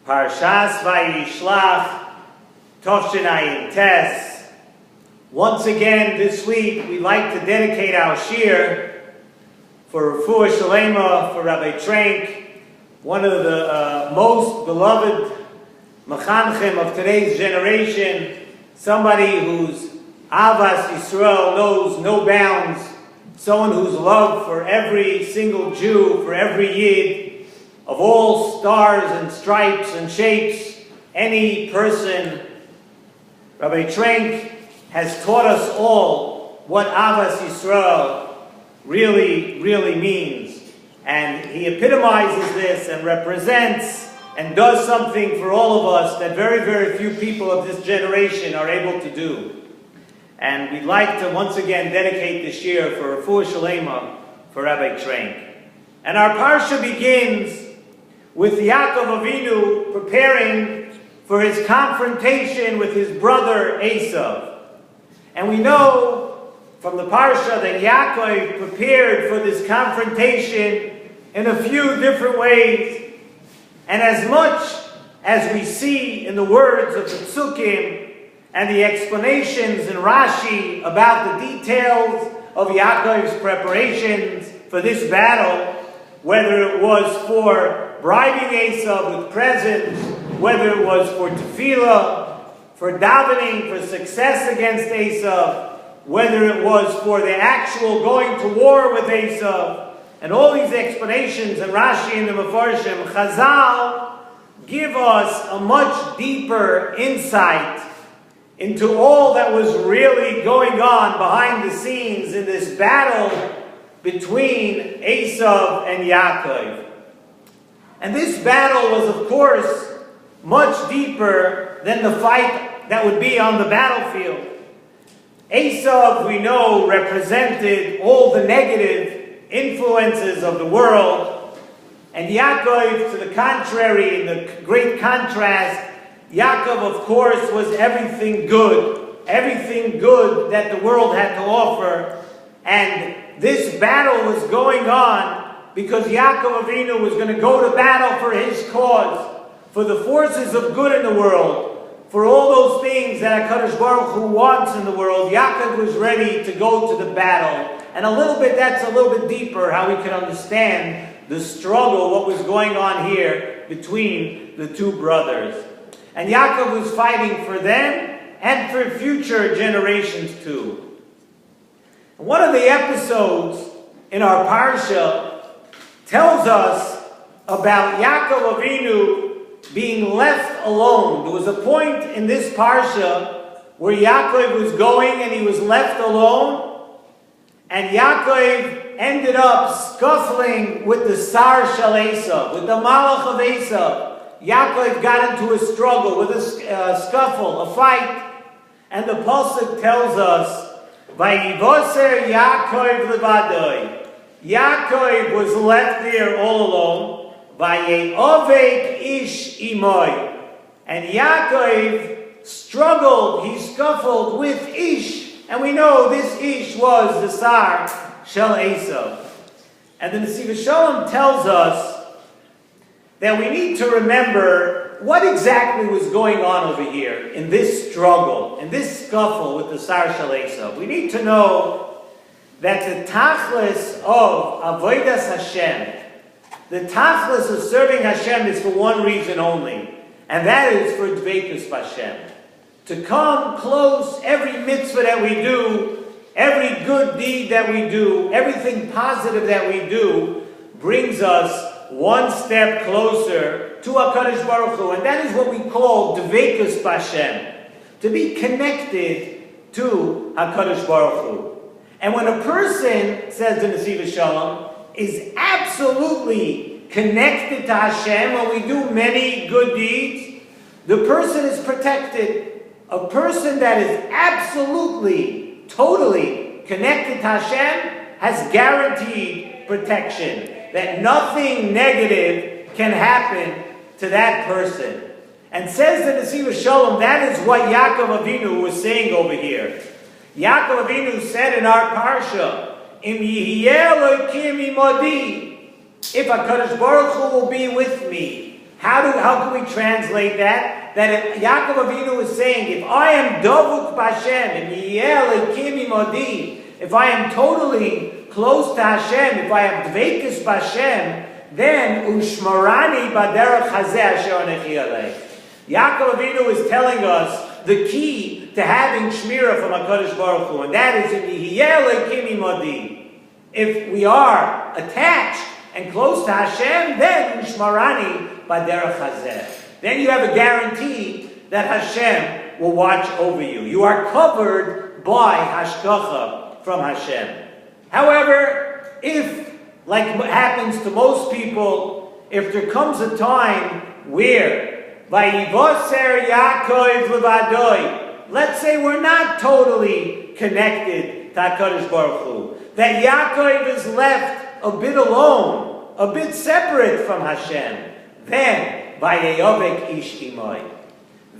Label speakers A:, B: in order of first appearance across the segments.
A: Parshas Vayishlach, Tovshin Tes. Once again this week we'd like to dedicate our shir for Nesivos Shalom for Rabbi Trank, one of the most beloved mechanchim of today's generation, somebody whose Avas Yisrael knows no bounds, someone whose love for every single Jew, for every Yid, of all stars and stripes and shapes, any person. Rabbi Trank has taught us all what Avas Yisrael really means. And he epitomizes this and represents and does something for all of us that very few people of this generation are able to do. And we'd like to once again dedicate this year for Nesivos Shalom for Rabbi Trank. And our parsha begins with Yaakov Avinu preparing for his confrontation with his brother Esav. And we know from the parsha that Yaakov prepared for this confrontation in a few different ways. And as much as we see in the words of the Psukim and the explanations in Rashi about the details of Yaakov's preparations for this battle, whether it was for bribing Esav with presents, whether it was for tefillah, for davening, for success against Esav, whether it was for the actual going to war with Esav, and all these explanations in Rashi and the Mefarshim, Chazal give us a much deeper insight into all that was really going on behind the scenes in this battle between Esav and Yaakov. And this battle was, of course, much deeper than the fight that would be on the battlefield. Esav, we know, represented all the negative influences of the world. And Yaakov, to the contrary, in the great contrast, Yaakov, of course, was everything good that the world had to offer. And this battle was going on because Yaakov Avinu was going to go to battle for his cause, for the forces of good in the world, for all those things that HaKadosh Baruch Hu wants in the world. Yaakov was ready to go to the battle. And that's a little bit deeper, how we can understand the struggle, what was going on here between the two brothers. And Yaakov was fighting for them and for future generations too. One of the episodes in our parsha tells us about Yaakov Avinu being left alone. There was a point in this parsha where Yaakov was going and he was left alone, and Yaakov ended up scuffling with the Sar Shel Esav, with the Malach of Esav. Yaakov got into a struggle, with a scuffle, a fight, and the pasuk tells us, Vayivoser Yaakov levadoi. Yaakov was left there all alone. Vayeovek ish imoy. And Yaakov struggled, he scuffled with Ish. And we know this Ish was the Sar Shel Esav. And the Nesivos Shalom tells us that we need to remember what exactly was going on over here in this struggle, in this scuffle with the Sar Shel Esav. We need to know that the tachlis of avodas Hashem, the tachlis of serving Hashem, is for one reason only, and that is for dveikus Hashem. To come close, every mitzvah that we do, every good deed that we do, everything positive that we do, brings us one step closer to HaKadosh Baruch Hu, and that is what we call dveikus Hashem, to be connected to HaKadosh Baruch Hu. And when a person, says the Nesivos Shalom, is absolutely connected to Hashem, when we do many good deeds, the person is protected. A person that is absolutely, totally connected to Hashem has guaranteed protection. That nothing negative can happen to that person. And says the Nesivos Shalom, that is what Yaakov Avinu was saying over here. Yaakov Avinu said in our parsha, Im Yihiyeh Elokim imodi, if HaKadosh Baruch Hu will be with me, How can we translate that? That if Yaakov Avinu is saying, if I am Dovuk B'Hashem, if I am totally close to Hashem, if I have Dveikus B'Hashem, then Ushmarani Baderech Hazeh Asher Anechi Alei. Yaakov Avinu is telling us the key to having Shmirah from HaKadosh Baruch Hu, and that is in Yihiyeh Lekimi Modi. If we are attached and close to Hashem, then Ushmarani Baderech Hazeh. Then you have a guarantee that Hashem will watch over you. You are covered by Hashgacha from Hashem. However, if, like happens to most people, if there comes a time where Vayivoser Yaakov Levadoi, let's say we're not totally connected to HaKadosh Baruch Hu, that Yaakov is left a bit alone, a bit separate from Hashem, then Vayeyovek Ish Imoi.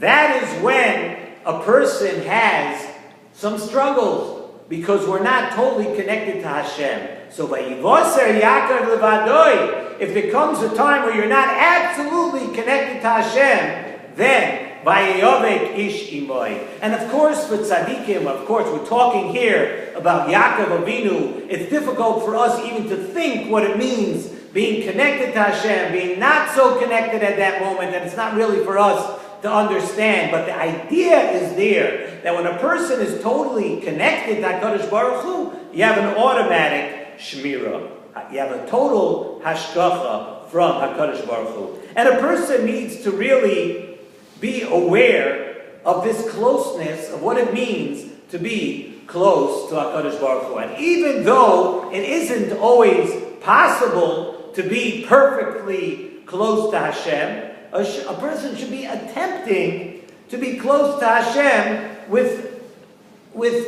A: That is when a person has some struggles, because we're not totally connected to Hashem. So Vayivoser Yaakov Levadoi, if there comes a time where you're not absolutely connected to Hashem, then Vayeyovek Ish Imoi. And of course, for tzaddikim, of course, we're talking here about Yaakov Avinu. It's difficult for us even to think what it means being connected to Hashem, being not so connected at that moment, that it's not really for us to understand. But the idea is there, that when a person is totally connected to HaKadosh Baruch Hu, you have an automatic Shmirah. You have a total Hashgacha from HaKadosh Baruch Hu. And a person needs to really be aware of this closeness, of what it means to be close to HaKadosh Baruch Hu. And even though it isn't always possible to be perfectly close to Hashem, a person should be attempting to be close to Hashem with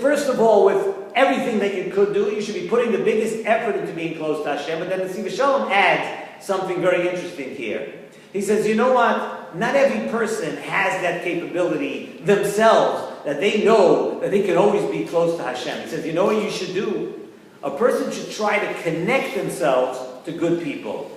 A: first of all, with everything that you could do. You should be putting the biggest effort into being close to Hashem. But then Nesivos Shalom adds something very interesting here. He says, you know what? Not every person has that capability themselves, that they know that they can always be close to Hashem. He says, you know what you should do? A person should try to connect themselves to good people.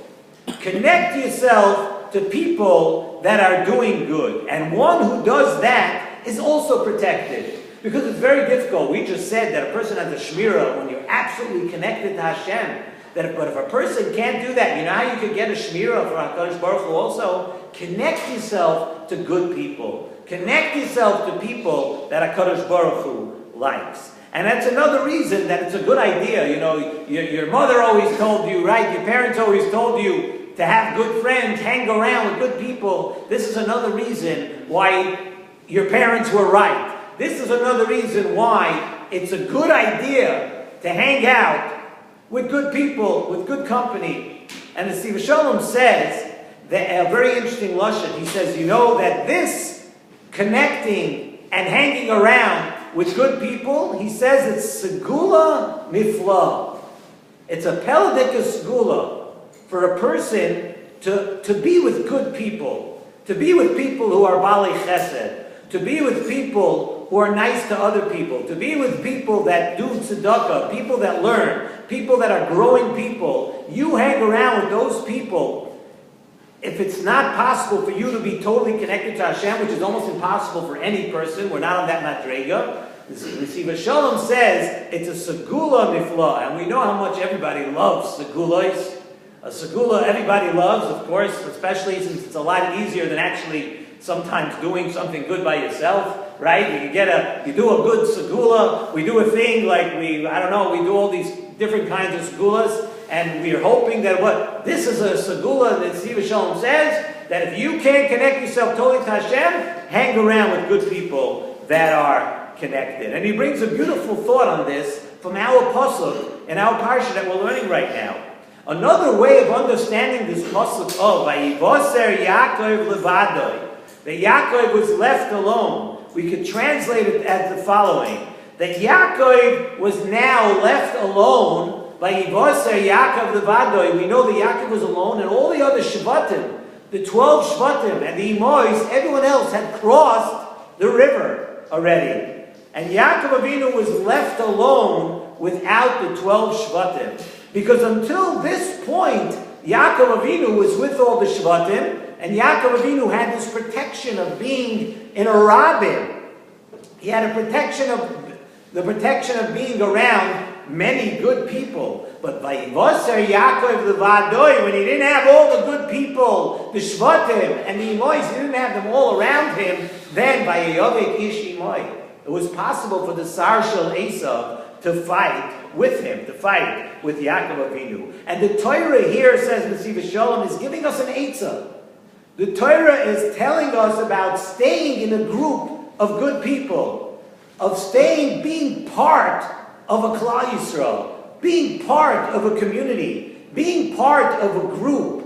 A: Connect yourself to people that are doing good. And one who does that is also protected. Because it's very difficult. We just said that a person has a shmirah when you're absolutely connected to Hashem. But if a person can't do that, you know how you could get a shmirah for HaKadosh Baruch Hu also? Connect yourself to good people. Connect yourself to people that HaKadosh Baruch Hu likes. And that's another reason that it's a good idea. You know, your mother always told you, right? Your parents always told you to have good friends, hang around with good people. This is another reason why your parents were right. This is another reason why it's a good idea to hang out with good people, with good company. And the Nesivos Shalom says, that a very interesting lashon. He says, you know that this connecting and hanging around with good people, he says it's segula mifla. It's a peladika segula for a person to be with good people, to be with people who are bali chesed, to be with people who are nice to other people, to be with people that do tzedakah, people that learn, people that are growing people. You hang around with those people. If it's not possible for you to be totally connected to Hashem, which is almost impossible for any person, we're not on that madrega. Nesivos Shalom says it's a segula mifla, and we know how much everybody loves segulas. A segula everybody loves, of course, especially since it's a lot easier than actually sometimes doing something good by yourself, right? You do a good segula. We do a thing like we do all these different kinds of segulas, and we're hoping that this is a segula that Nesivos Shalom says, that if you can't connect yourself totally to Hashem, hang around with good people that are connected. And he brings a beautiful thought on this from our pasuk in our parsha that we're learning right now. Another way of understanding this pasuk of Vayivoser Yaakov Levadoi, that Yaakov was left alone, we could translate it as the following: that Yaakov was now left alone. Vayivoser Yaakov Levadoi. We know that Yaakov was alone, and all the other shvatim, the 12 shvatim and the imois, everyone else had crossed the river already. And Yaakov Avinu was left alone without the 12 shvatim. Because until this point, Yaakov Avinu was with all the shvatim, And Yaakov Avinu had this protection of being in a rabbin. He had the protection of being around many good people. But Vayivoser Yaakov levadoi, when he didn't have all the good people, the Shvatim and the Imois, he didn't have them all around him, then Vayiyovik ish Imoi. It was possible for the Sar Shel Esav to fight with him, to fight with Yaakov Avinu. And the Torah here says, Nesivos Shalom, is giving us an Eitzah. The Torah is telling us about staying in a group of good people, of being part of a Klal Yisrael, being part of a community, being part of a group.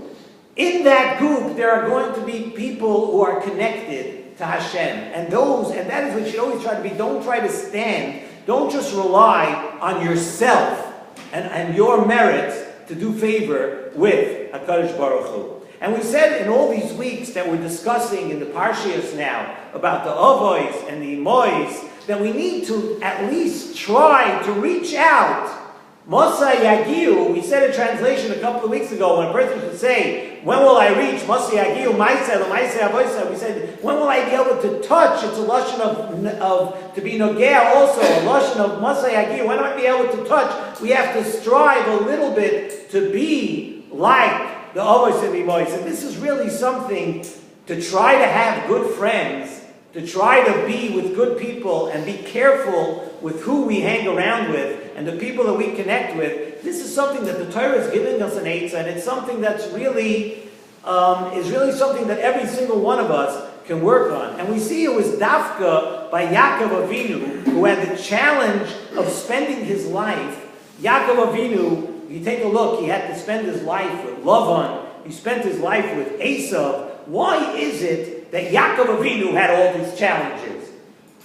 A: In that group, there are going to be people who are connected to Hashem. And that is what you should always try to be. Don't try to stand. Don't just rely on yourself and your merits to do favor with HaKadosh Baruch Hu. And we said in all these weeks that we're discussing in the Parshias now about the Avos and the Imois, that we need to at least try to reach out. Mosai Yagiu, we said a translation a couple of weeks ago when a person should say, when will I reach? Mosai Yagiu, Maisei, Maisei Avoisei. We said, when will I be able to touch? It's a lashon of to be nogea also, a lashon of Mosai Yagiu. When will I be able to touch? We have to strive a little bit to be like the Avos and the Imois. And this is really something to try to have good friends, to try to be with good people and be careful with who we hang around with and the people that we connect with. This is something that the Torah is giving us an eitzah, and it's something that's really something that every single one of us can work on. And we see it was Dafka by Yaakov Avinu, who had the challenge of spending his life. Yaakov Avinu, you take a look, he had to spend his life with Lavan, he spent his life with Esav. Why is it that Yaakov Avinu had all these challenges?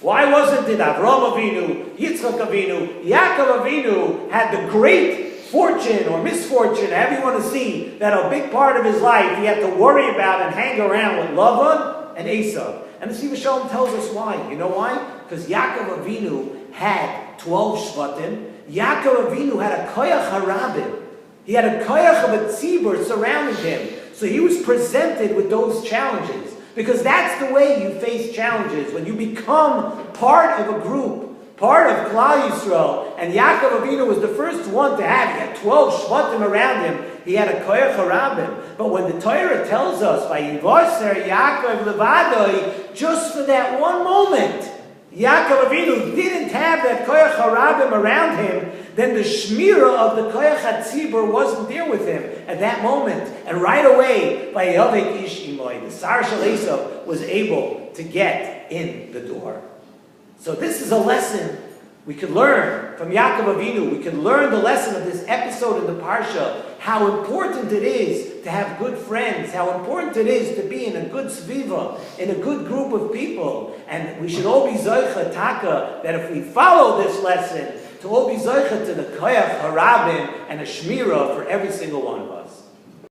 A: Why wasn't it Avraham Avinu, Yitzchak Avinu? Yaakov Avinu had the great fortune or misfortune, however you want to see, that a big part of his life he had to worry about and hang around with Lavan and Esav. And the Nesivos Shalom tells us why. You know why? Because Yaakov Avinu had 12 Shvatim. Yaakov Avinu had a koyach harabim. He had a koyach of a tzibur surrounding him. So he was presented with those challenges. Because that's the way you face challenges. When you become part of a group, part of Klal Yisrael, and Yaakov Avinu was the first one to have, he had 12 Shvatim around him, he had a koyach harabim. But when the Torah tells us, Vayivoser Yaakov levadoi, just for that one moment, Yaakov Avinu didn't have that koyach harabim around him, then the shmira of the koyach hatzibur wasn't there with him at that moment. And right away, by Yavik Ish Imoy, the Sar Shel Esav was able to get in the door. So this is a lesson we could learn from Yaakov Avinu. We could learn the lesson of this episode in the Parsha, how important it is to have good friends, how important it is to be in a good sviva, in a good group of people. And we should all be zoicha taka, that if we follow this lesson, to all be zoicha to the koyach harabim and a shmira for every single one of us.